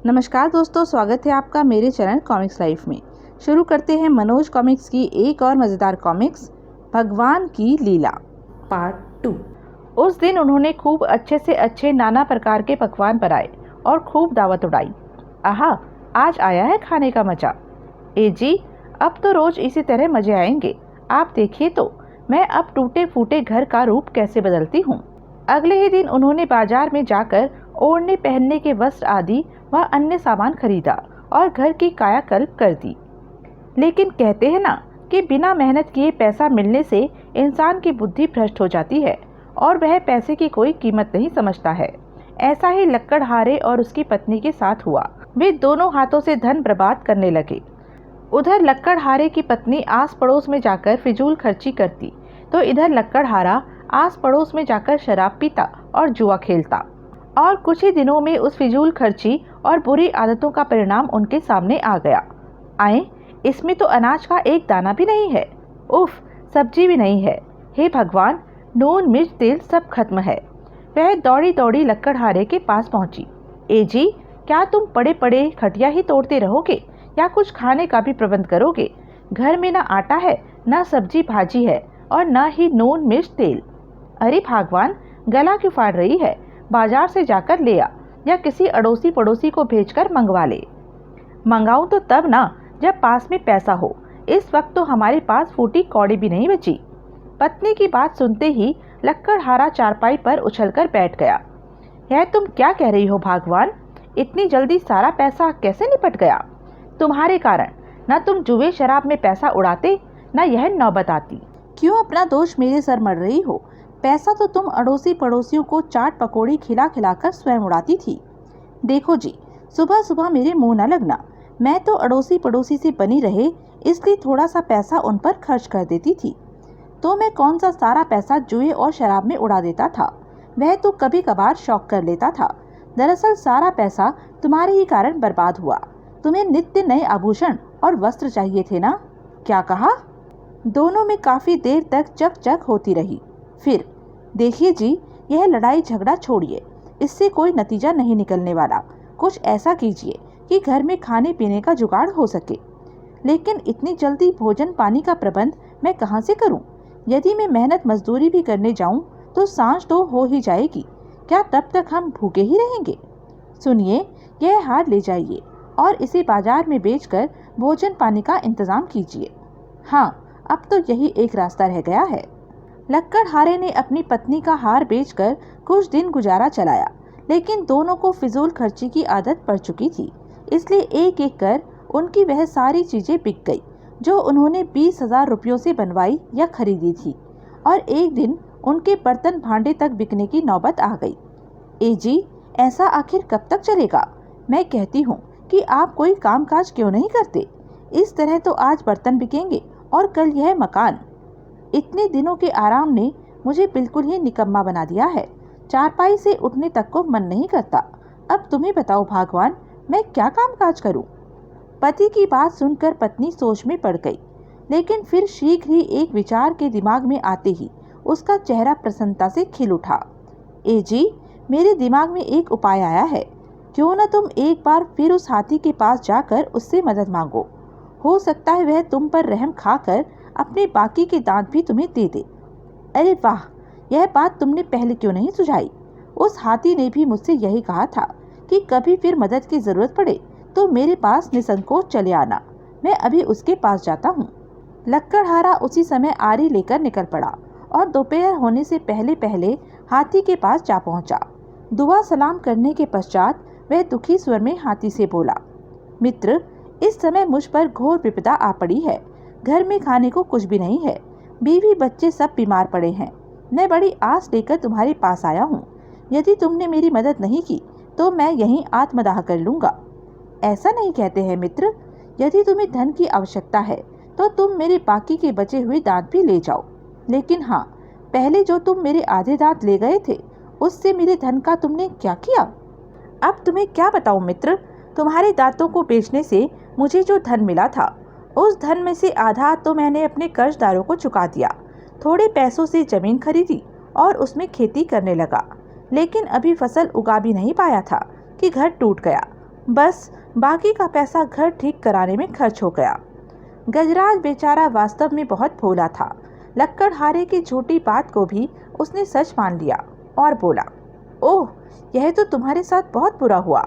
नमस्कार दोस्तों, स्वागत है आपका मेरे चैनल कॉमिक्स लाइफ में। शुरू करते हैं मनोज कॉमिक्स की एक और मज़ेदार कॉमिक्स, भगवान की लीला पार्ट 2। उस दिन उन्होंने खूब अच्छे से अच्छे नाना प्रकार के पकवान बनाए और खूब दावत उड़ाई। आहा, आज आया है खाने का मजा। ए जी, अब तो रोज इसी तरह मजे आएंगे। आप देखिए तो मैं अब टूटे फूटे घर का रूप कैसे बदलती हूँ। अगले ही दिन उन्होंने बाजार में जाकर ओढ़ने पहनने के वस्त्र आदि व अन्य सामान खरीदा और घर की कायाकल्प कर दी। लेकिन कहते हैं ना कि बिना मेहनत किए पैसा मिलने से इंसान की बुद्धि भ्रष्ट हो जाती है और वह पैसे की कोई कीमत नहीं समझता है। ऐसा ही लक्कड़हारे और उसकी पत्नी के साथ हुआ। वे दोनों हाथों से धन बर्बाद करने लगे। उधर लक्कड़हारे की पत्नी आस पड़ोस में जाकर फिजूल खर्ची करती, तो इधर लक्कड़हारा आस पड़ोस में जाकर शराब पीता और जुआ खेलता। और कुछ ही दिनों में उस फिजूल खर्ची और बुरी आदतों का परिणाम उनके सामने आ गया। आए, इसमें तो अनाज का एक दाना भी नहीं है। उफ, सब्जी भी नहीं है। हे भगवान, नून मिर्च तेल सब खत्म है। वह दौड़ी दौड़ी लक्कड़हारे के पास पहुंची। ए जी, क्या तुम पड़े पड़े खटिया ही तोड़ते रहोगे या कुछ खाने का भी प्रबंध करोगे? घर में ना आटा है, ना सब्जी भाजी है और ना ही नून मिर्च तेल। अरे भगवान, गला क्यों फाड़ रही है? बाजार से जाकर ले आ या किसी अड़ोसी पड़ोसी को भेजकर मंगवा ले। मंगाऊं तो तब ना जब पास में पैसा हो। इस वक्त तो हमारे पास फूटी कौड़ी भी नहीं बची। पत्नी की बात सुनते ही लक्कड़हारा चारपाई पर उछलकर बैठ गया। यह तुम क्या कह रही हो भगवान? इतनी जल्दी सारा पैसा कैसे निपट गया? तुम्हारे कारण न तुम जुए शराब में पैसा उड़ाते, न यह नौबत आती। क्यों अपना दोष मेरे सर मढ़ रही हो? पैसा तो तुम अड़ोसी पड़ोसियों को चाट पकौड़ी खिला खिलाकर स्वयं उड़ाती थी। देखो जी, सुबह सुबह मेरे मुंह न लगना। मैं तो अड़ोसी पड़ोसी से बनी रहे इसलिए थोड़ा सा पैसा उन पर खर्च कर देती थी। तो मैं कौन सा सारा पैसा जुए और शराब में उड़ा देता था? वह तो कभी कभार शौक कर लेता था। दरअसल सारा पैसा तुम्हारे ही कारण बर्बाद हुआ। तुम्हें नित्य नए आभूषण और वस्त्र चाहिए थे ना? क्या कहा? दोनों में काफी देर तक चकचक होती रही। फिर देखिए जी, यह लड़ाई झगड़ा छोड़िए, इससे कोई नतीजा नहीं निकलने वाला। कुछ ऐसा कीजिए कि घर में खाने पीने का जुगाड़ हो सके। लेकिन इतनी जल्दी भोजन पानी का प्रबंध मैं कहाँ से करूं? यदि मैं मेहनत मजदूरी भी करने जाऊं तो सांझ तो हो ही जाएगी। क्या तब तक हम भूखे ही रहेंगे? सुनिए, यह हार ले जाइए और इसे बाजार में बेचकर भोजन पानी का इंतजाम कीजिए। हाँ, अब तो यही एक रास्ता रह गया है। लक्कड़हारे ने अपनी पत्नी का हार बेचकर कुछ दिन गुजारा चलाया, लेकिन दोनों को फिजूल खर्ची की आदत पड़ चुकी थी। इसलिए एक एक कर उनकी वह सारी चीजें बिक गई जो उन्होंने 20,000 रुपयों से बनवाई या खरीदी थी। और एक दिन उनके बर्तन भांडे तक बिकने की नौबत आ गई। ए जी, ऐसा आखिर कब तक चलेगा? मैं कहती हूँ कि आप कोई काम काज क्यों नहीं करते? इस तरह तो आज बर्तन बिकेंगे और कल यह मकान। इतने दिनों के आराम ने मुझे बिल्कुल ही निकम्मा बना दिया है। चारपाई से उठने तक को मन नहीं करता। अब तुम्हें बताओ भगवान, मैं क्या काम काज करूं? पति की बात सुनकर पत्नी सोच में पड़ गई, लेकिन फिर शीघ्र ही एक विचार के दिमाग में आते ही उसका चेहरा प्रसन्नता से खिल उठा। ए जी, मेरे दिमाग में एक उपाय आया है। क्यों न तुम एक बार फिर उस हाथी के पास जाकर उससे मदद मांगो। हो सकता है वह तुम पर रहम खाकर अपने बाकी के दांत भी तुम्हें दे दे। अरे वाह, यह बात तुमने पहले क्यों नहीं सुझाई? उस हाथी ने भी मुझसे यही कहा था कि कभी फिर मदद की जरूरत पड़े तो मेरे पास निसंकोच चले आना। मैं अभी उसके पास जाता हूँ। लक्कड़हारा उसी समय आरी लेकर निकल पड़ा और दोपहर होने से पहले पहले हाथी के पास जा पहुंचा। दुआ सलाम करने के पश्चात वह दुखी स्वर में हाथी से बोला, मित्र, इस समय मुझ पर घोर विपदा आ पड़ी है। घर में खाने को कुछ भी नहीं है। बीवी बच्चे सब बीमार पड़े हैं। मैं बड़ी आस लेकर तुम्हारे पास आया हूँ। यदि तुमने मेरी मदद नहीं की तो मैं यहीं आत्मदाह कर लूँगा। ऐसा नहीं कहते हैं मित्र। यदि तुम्हें धन की आवश्यकता है तो तुम मेरे बाकी के बचे हुए दांत भी ले जाओ। लेकिन हाँ, पहले जो तुम मेरे आधे दांत ले गए थे उससे मेरे धन का तुमने क्या किया? अब तुम्हें क्या बताऊं मित्र, तुम्हारे दांतों को बेचने से मुझे जो धन मिला था उस धन में से आधा तो मैंने अपने कर्जदारों को चुका दिया। थोड़े पैसों से जमीन खरीदी और उसमें खेती करने लगा। लेकिन अभी फसल उगा भी नहीं पाया था कि घर टूट गया बस बाकी का पैसा घर ठीक कराने में खर्च हो गया। गजराज बेचारा वास्तव में बहुत भोला था। लक्कड़हारे की झूठी बात को भी उसने सच मान लिया और बोला, ओह, यह तो तुम्हारे साथ बहुत बुरा हुआ।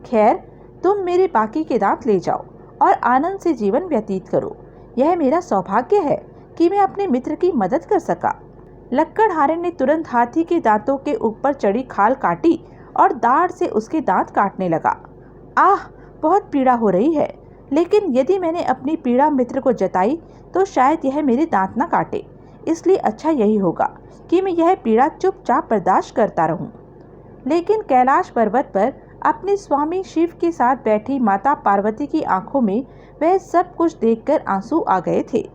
खैर, तुम मेरे बाकी के दांत ले जाओ और आनंद से जीवन व्यतीत करो। यह मेरा सौभाग्य है कि मैं अपने मित्र की मदद कर सका। लक्कड़हारे ने तुरंत हाथी के दांतों के ऊपर चढ़ी खाल काटी और दाढ़ से उसके दांत काटने लगा। आह, बहुत पीड़ा हो रही है, लेकिन यदि मैंने अपनी पीड़ा मित्र को जताई तो शायद यह मेरे दांत न काटे। इसलिए अच्छा यही होगा कि मैं यह पीड़ा चुपचाप बर्दाश्त करता रहूं। लेकिन कैलाश पर्वत पर अपने स्वामी शिव के साथ बैठी माता पार्वती की आंखों में वह सब कुछ देखकर आंसू आ गए थे।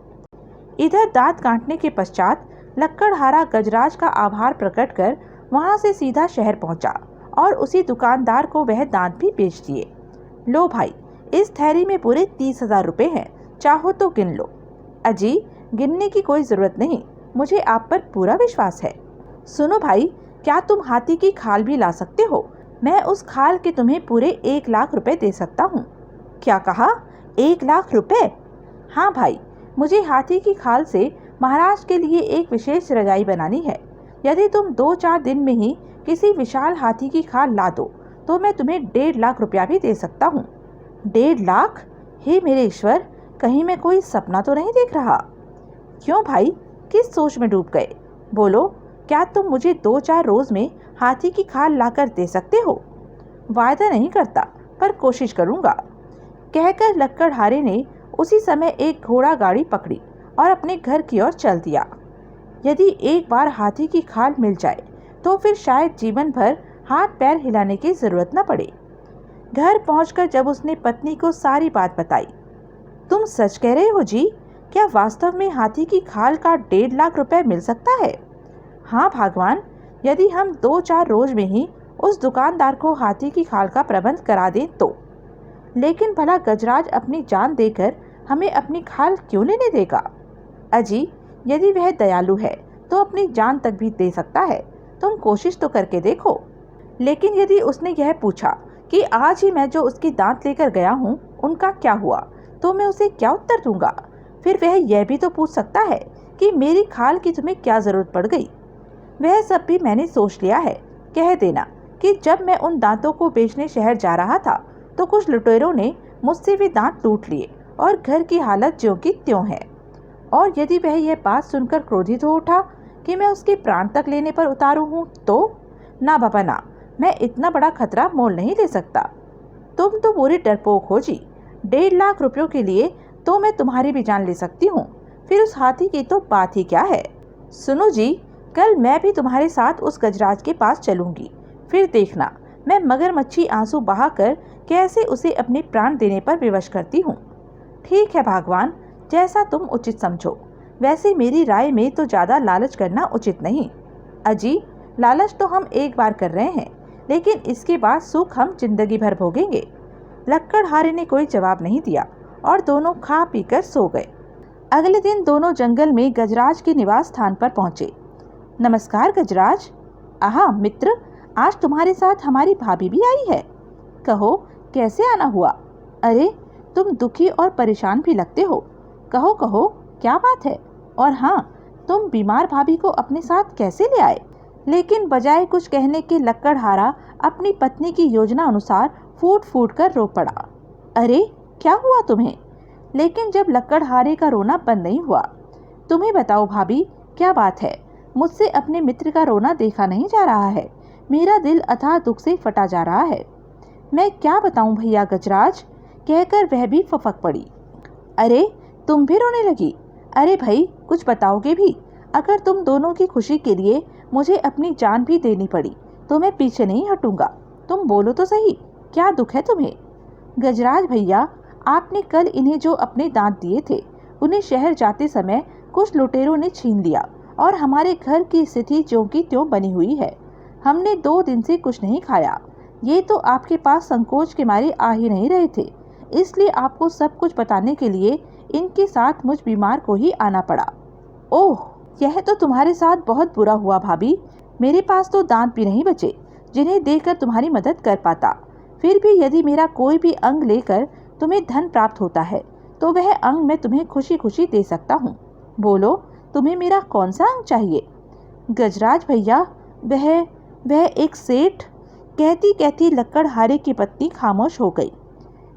इधर दांत काटने के पश्चात लक्कड़हारा गजराज का आभार प्रकट कर वहां से सीधा शहर पहुंचा और उसी दुकानदार को वह दांत भी बेच दिए। लो भाई, इस थैली में पूरे 30,000 रुपये हैं, चाहो तो गिन लो। अजी, गिनने की कोई जरूरत नहीं, मुझे आप पर पूरा विश्वास है। सुनो भाई, क्या तुम हाथी की खाल भी ला सकते हो? मैं उस खाल के तुम्हें पूरे 1,00,000 रुपए दे सकता हूँ। क्या कहा? 1,00,000 रुपए? हाँ भाई, मुझे हाथी की खाल से महाराज के लिए एक विशेष रजाई बनानी है। यदि तुम 2-4 दिन में ही किसी विशाल हाथी की खाल ला दो तो मैं तुम्हें 1,50,000 रुपया भी दे सकता हूँ। 1,50,000? हे मेरे ईश्वर, कहीं मैं कोई सपना तो नहीं देख रहा? क्यों भाई, किस सोच में डूब गए? बोलो, क्या तुम मुझे 2-4 रोज में हाथी की खाल लाकर दे सकते हो? वायदा नहीं करता, पर कोशिश करूंगा। कहकर लक्कड़हारे ने उसी समय एक घोड़ा गाड़ी पकड़ी और अपने घर की ओर चल दिया। यदि एक बार हाथी की खाल मिल जाए तो फिर शायद जीवन भर हाथ पैर हिलाने की जरूरत न पड़े। घर पहुंचकर जब उसने पत्नी को सारी बात बताई, तुम सच कह रहे हो जी? क्या वास्तव में हाथी की खाल का 1,50,000 रुपए मिल सकता है? हाँ भगवान, यदि हम 2-4 रोज में ही उस दुकानदार को हाथी की खाल का प्रबंध करा दें तो। लेकिन भला गजराज अपनी जान देकर हमें अपनी खाल क्यों लेने देगा? अजी, यदि वह दयालु है तो अपनी जान तक भी दे सकता है। तुम कोशिश तो करके देखो। लेकिन यदि उसने यह पूछा कि आज ही मैं जो उसके दांत लेकर गया हूँ उनका क्या हुआ, तो मैं उसे क्या उत्तर दूंगा? फिर वह यह भी तो पूछ सकता है कि मेरी खाल की तुम्हें क्या जरूरत पड़ गई? वह सब भी मैंने सोच लिया है। कह देना कि जब मैं उन दांतों को बेचने शहर जा रहा था तो कुछ लुटेरों ने मुझसे वे दांत लूट लिए और घर की हालत ज्यों की त्यों है। और यदि वह यह बात सुनकर क्रोधित हो उठा कि मैं उसके प्राण तक लेने पर उतारू हूँ तो? ना बाबा ना, मैं इतना बड़ा खतरा मोल नहीं ले सकता। तुम तो पूरी डरपोक हो जी। 1,50,000 रुपयों के लिए तो मैं तुम्हारी भी जान ले सकती हूँ, फिर उस हाथी की तो बात ही क्या है। सुनो जी, कल मैं भी तुम्हारे साथ उस गजराज के पास चलूंगी। फिर देखना मैं मगरमच्छी आंसू बहाकर कैसे उसे अपने प्राण देने पर विवश करती हूँ। ठीक है भगवान, जैसा तुम उचित समझो। वैसे मेरी राय में तो ज़्यादा लालच करना उचित नहीं। अजी, लालच तो हम एक बार कर रहे हैं, लेकिन इसके बाद सुख हम जिंदगी भर भोगेंगे। लक्कड़हारे ने कोई जवाब नहीं दिया और दोनों खा पीकर सो गए। अगले दिन दोनों जंगल में गजराज के निवास स्थान पर पहुंचे। नमस्कार गजराज। आहा मित्र, आज तुम्हारे साथ हमारी भाभी भी आई है। कहो, कैसे आना हुआ? अरे, तुम दुखी और परेशान भी लगते हो। कहो कहो, क्या बात है? और हाँ, तुम बीमार भाभी को अपने साथ कैसे ले आए? लेकिन बजाय कुछ कहने के लक्कड़हारा अपनी पत्नी की योजना अनुसार फूट फूट कर रो पड़ा। अरे, क्या हुआ तुम्हें? लेकिन जब लक्कड़हारे का रोना बंद नहीं हुआ। तुम्हें बताओ भाभी, क्या बात है? मुझसे अपने मित्र का रोना देखा नहीं जा रहा है। मेरा दिल अथाह दुख से फटा जा रहा है। मैं क्या बताऊं भैया गजराज, कहकर वह भी फफक पड़ी। अरे, तुम भी रोने लगी? अरे भाई, कुछ बताओगे भी? अगर तुम दोनों की खुशी के लिए मुझे अपनी जान भी देनी पड़ी तो मैं पीछे नहीं हटूंगा। तुम बोलो तो सही, क्या दुख है तुम्हें? गजराज भैया, आपने कल इन्हें जो अपने दांत दिए थे उन्हें शहर जाते समय कुछ लुटेरों ने छीन लिया और हमारे घर की स्थिति ज्यों की त्यों बनी हुई है। हमने 2 दिन से कुछ नहीं खाया। ये तो आपके पास संकोच के मारे आ ही नहीं रहे थे, इसलिए आपको सब कुछ बताने के लिए इनके साथ मुझ बीमार को ही आना पड़ा। ओह, यह तो तुम्हारे साथ बहुत बुरा हुआ भाभी। मेरे पास तो दांत भी नहीं बचे जिन्हें देकर तुम्हारी मदद कर पाता। फिर भी यदि मेरा कोई भी अंग लेकर तुम्हें धन प्राप्त होता है तो वह अंग मैं तुम्हें खुशी खुशी दे सकता हूँ। बोलो, तुम्हें मेरा कौन सा अंग चाहिए? गजराज भैया, वह एक सेठ। कहती कहती लक्कड़हारे की पत्नी खामोश हो गई।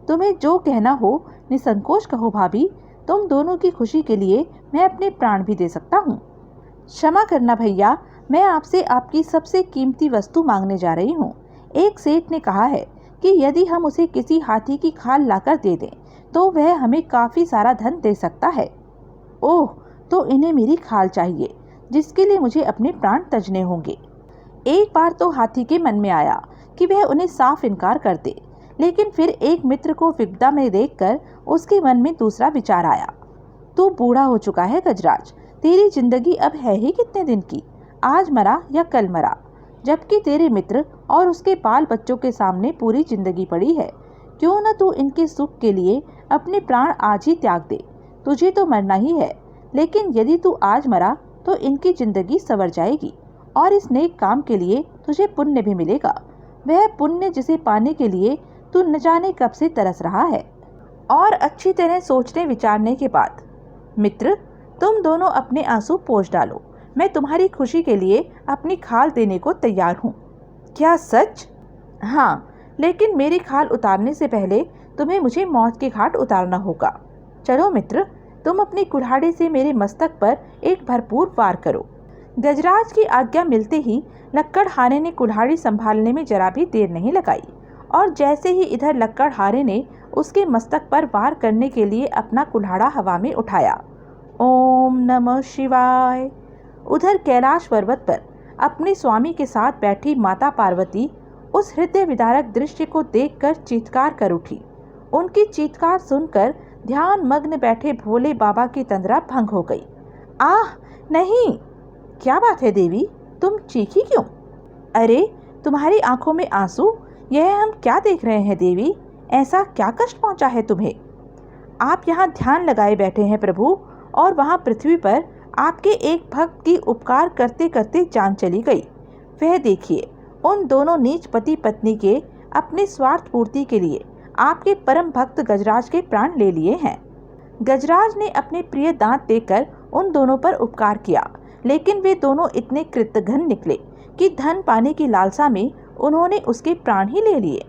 तुम्हें जो कहना हो निसंकोच कहो भाभी, तुम दोनों की खुशी के लिए मैं अपने प्राण भी दे सकता हूँ। क्षमा करना भैया, मैं आपसे आपकी सबसे कीमती वस्तु मांगने जा रही हूँ। एक सेठ ने कहा है कि यदि हम उसे किसी हाथी की खाल लाकर दे दें तो वह हमें काफ़ी सारा धन दे सकता है। ओह, तो इन्हें मेरी खाल चाहिए जिसके लिए मुझे अपने प्राण तजने होंगे। एक बार तो हाथी के मन में आया कि वह उन्हें साफ इनकार कर दे, लेकिन फिर एक मित्र को विपदा में देखकर उसके मन में दूसरा विचार आया। तू बूढ़ा हो चुका है गजराज, तेरी जिंदगी अब है ही कितने दिन की? आज मरा या कल मरा, जबकि तेरे मित्र और उसके बाल बच्चों के सामने पूरी जिंदगी पड़ी है। क्यों न तू इनके सुख के लिए अपने प्राण आज ही त्याग दे। तुझे तो मरना ही है, लेकिन यदि तू आज मरा तो इनकी जिंदगी संवर जाएगी और इस नेक काम के लिए तुझे पुण्य भी मिलेगा। वह पुण्य जिसे पाने के लिए तू न जाने कब से तरस रहा है। और अच्छी तरह सोचने विचारने के बाद, मित्र, तुम दोनों अपने आंसू पोंछ डालो। मैं तुम्हारी खुशी के लिए अपनी खाल देने को तैयार हूँ। क्या सच? हाँ, लेकिन मेरी खाल उतारने से पहले तुम्हें मुझे मौत के घाट उतारना होगा। चलो मित्र, तुम अपनी कुल्हाड़ी से मेरे मस्तक पर एक भरपूर वार करो। गजराज की आज्ञा मिलते ही लक्कड़हारे ने कुल्हाड़ी संभालने में जरा भी देर नहीं लगाई और जैसे ही इधर लक्कड़हारे ने उसके मस्तक पर वार करने के लिए अपना कुल्हाड़ा हवा में उठाया, ओम नमः शिवाय। उधर कैलाश पर्वत पर अपने स्वामी के साथ बैठी माता पार्वती उस हृदय विदारक दृश्य को देखकर चीत्कार कर उठी। उनकी चीत्कार सुनकर ध्यान मग्न बैठे भोले बाबा की तंद्रा भंग हो गई। आह नहीं! क्या बात है देवी, तुम चीखी क्यों? अरे, तुम्हारी आंखों में आंसू, यह हम क्या देख रहे हैं देवी? ऐसा क्या कष्ट पहुंचा है तुम्हें? आप यहाँ ध्यान लगाए बैठे हैं प्रभु, और वहाँ पृथ्वी पर आपके एक भक्त की उपकार करते करते जान चली गई। वह देखिए, उन दोनों नीच पति पत्नी के अपने स्वार्थ पूर्ति के लिए आपके परम भक्त गजराज के प्राण ले लिए हैं। गजराज ने अपने प्रिय दांत देकर उन दोनों पर उपकार किया, लेकिन वे दोनों इतने कृतघ्न निकले कि धन पाने की लालसा में उन्होंने उसके प्राण ही ले लिए।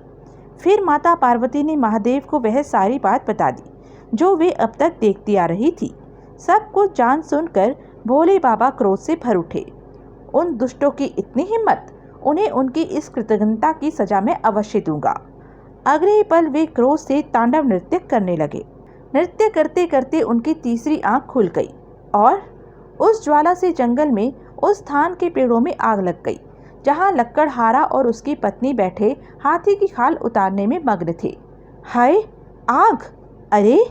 फिर माता पार्वती ने महादेव को वह सारी बात बता दी जो वे अब तक देखती आ रही थी। सब कुछ जान सुनकर भोले बाबा क्रोध से भर उठे। उन दुष्टों की इतनी हिम्मत, उन्हें उनकी इस कृतघ्नता की सजा मैं अवश्य दूंगा। अगले ही पल वे क्रोध से तांडव नृत्य करने लगे। नृत्य करते करते उनकी तीसरी आंख खुल गई और उस ज्वाला से जंगल में उस स्थान के पेड़ों में आग लग गई जहां लक्कड़हारा और उसकी पत्नी बैठे हाथी की खाल उतारने में मग्न थे। हाय आग! अरे!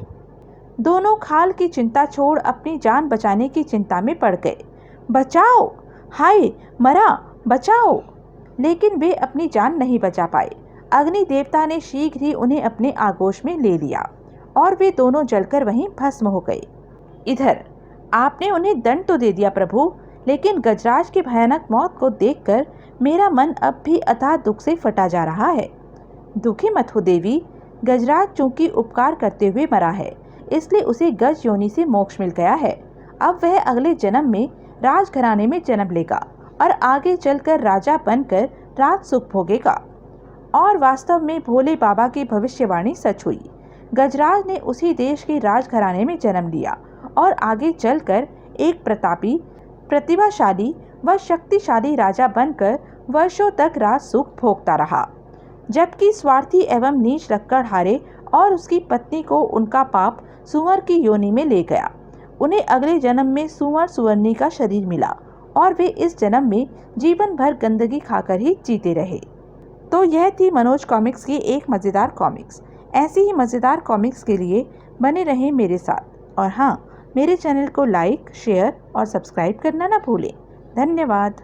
दोनों खाल की चिंता छोड़ अपनी जान बचाने की चिंता में पड़ गए। बचाओ! हाय मरा! बचाओ! लेकिन वे अपनी जान नहीं बचा पाए। अग्नि देवता ने शीघ्र ही उन्हें अपने आगोश में ले लिया और वे दोनों जलकर वहीं भस्म हो गए। इधर आपने उन्हें दंड तो दे दिया प्रभु, लेकिन गजराज की भयानक मौत को देखकर मेरा मन अब भी अथाह दुख से फटा जा रहा है। दुखी मत हो देवी, गजराज चूंकि उपकार करते हुए मरा है, इसलिए उसे गज योनि से मोक्ष मिल गया है। अब वह अगले जन्म में राजघराने में जन्म लेगा और आगे चलकर राजा बनकर राज सुख भोगेगा। और वास्तव में भोले बाबा की भविष्यवाणी सच हुई। गजराज ने उसी देश के राजघराने में जन्म लिया और आगे चलकर एक प्रतापी, प्रतिभाशाली व शक्तिशाली राजा बनकर वर्षों तक राज सुख भोगता रहा, जबकि स्वार्थी एवं नीच लक्कड़हारे और उसकी पत्नी को उनका पाप सुअर की योनि में ले गया। उन्हें अगले जन्म में सुअर सुअरनी का शरीर मिला और वे इस जन्म में जीवन भर गंदगी खाकर ही जीते रहे। तो यह थी मनोज कॉमिक्स की एक मज़ेदार कॉमिक्स। ऐसी ही मज़ेदार कॉमिक्स के लिए बने रहें मेरे साथ, और हाँ, मेरे चैनल को लाइक, शेयर और सब्सक्राइब करना ना भूलें। धन्यवाद।